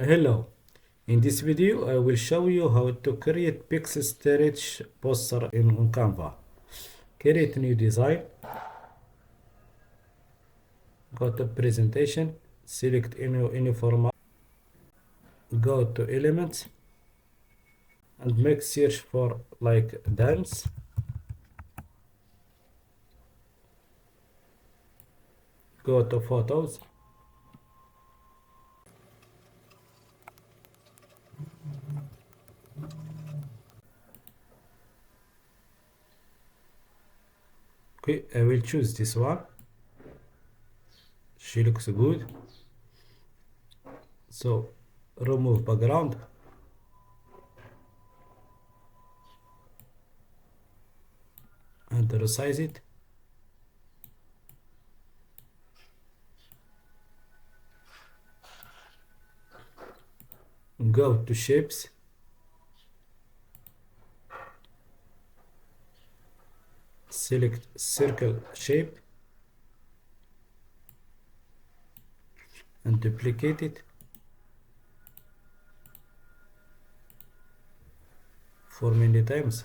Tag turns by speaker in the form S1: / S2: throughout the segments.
S1: Hello, in this video I will show you how to create pixel storage poster on Canva. Create new design, go to presentation, select any format, go to elements and make search for like dance, go to photos, okay, I will choose this one, she looks good, so remove background and resize it. Go to shapes, select circle shape and duplicate it for many times.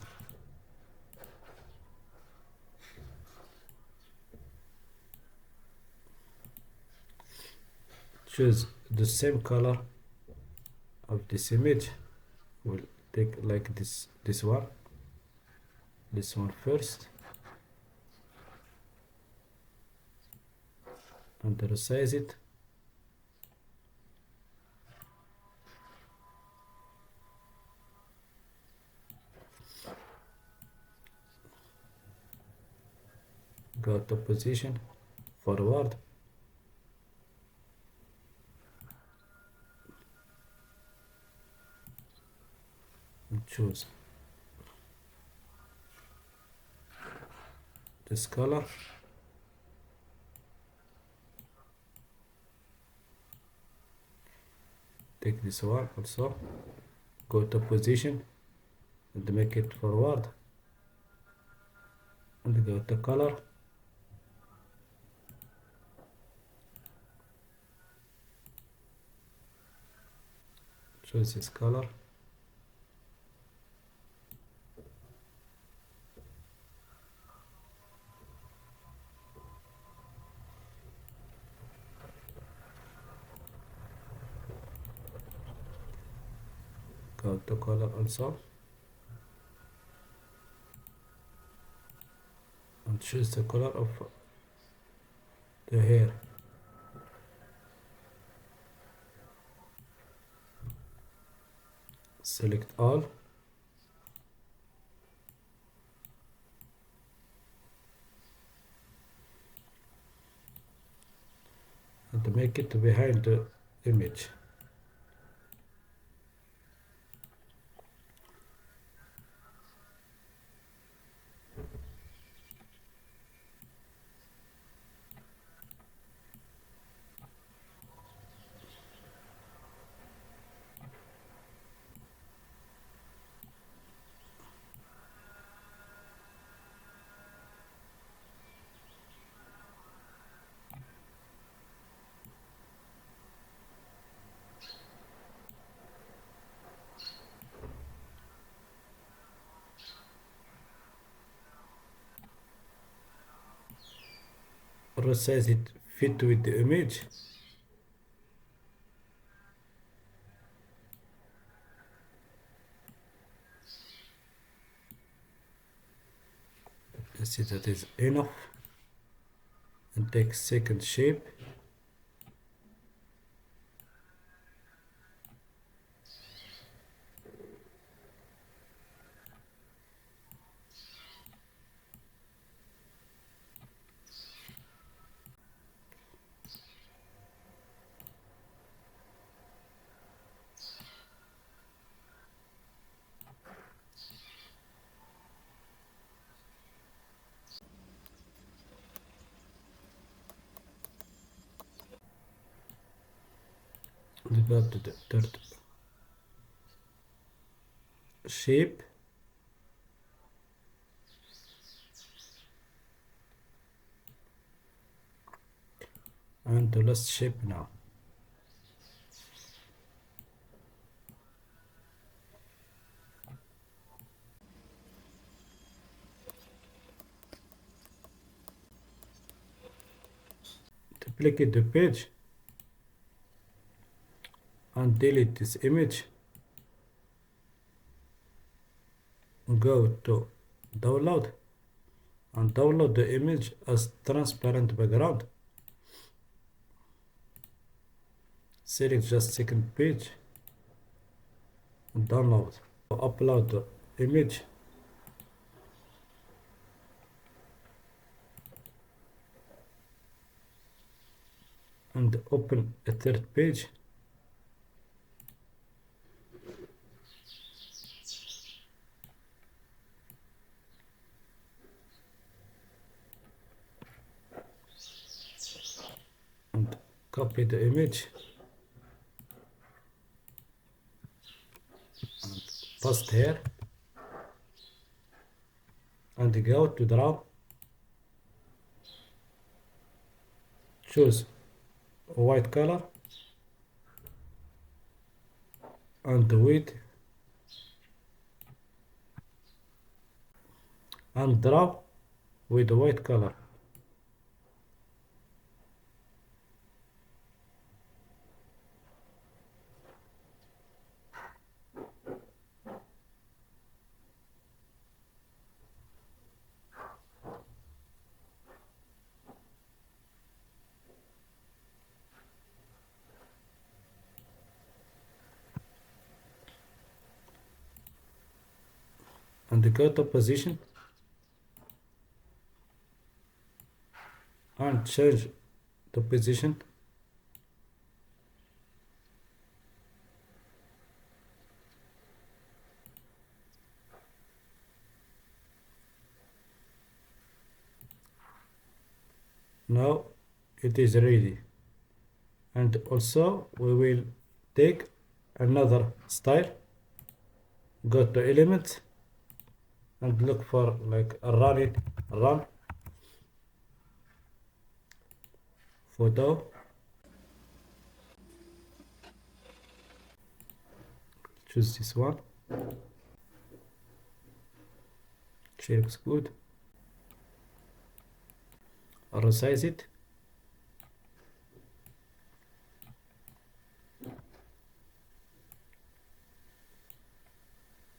S1: Choose the same color of this image. We'll take like this one first and resize it. Go to position, forward, and choose this color. Take this one also, go to position and make it forward and go to color, choose this color, go to color also and choose the color of the hair. Select all and make it behind the image. Resize it fit with the image. Let's see that is enough and take second shape. And go to the third shape and the last shape now. click the page and delete this image. Go to download and download the image as transparent background. Select just second page and download. Upload the image and open a third page. And copy the image and paste here and go to draw. Choose white color and width and draw with white color. And go to position and change the position. Now it is ready. And also we will take another style. Go to element and look for like a run photo. Choose this one. She looks good. Resize it.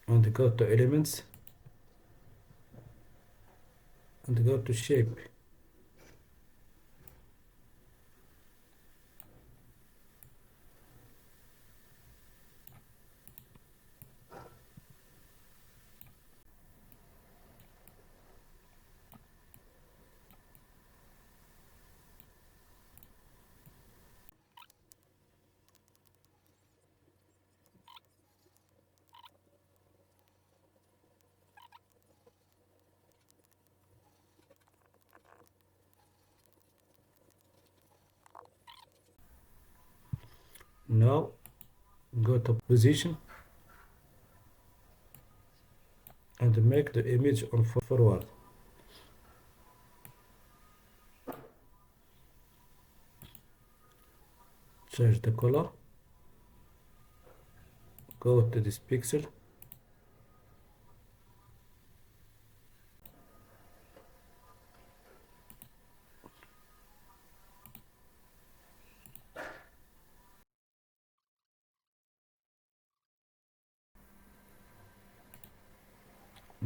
S1: And go to elements and go to shape. Now go to position and make the image on forward. Change the color. Go to this pixel.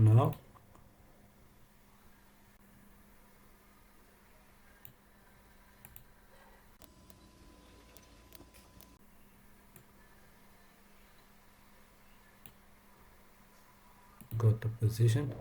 S1: Now go to position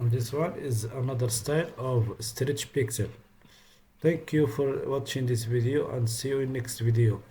S1: and this one is another style of stretch pixel. Thank you for watching this video and see you in next video.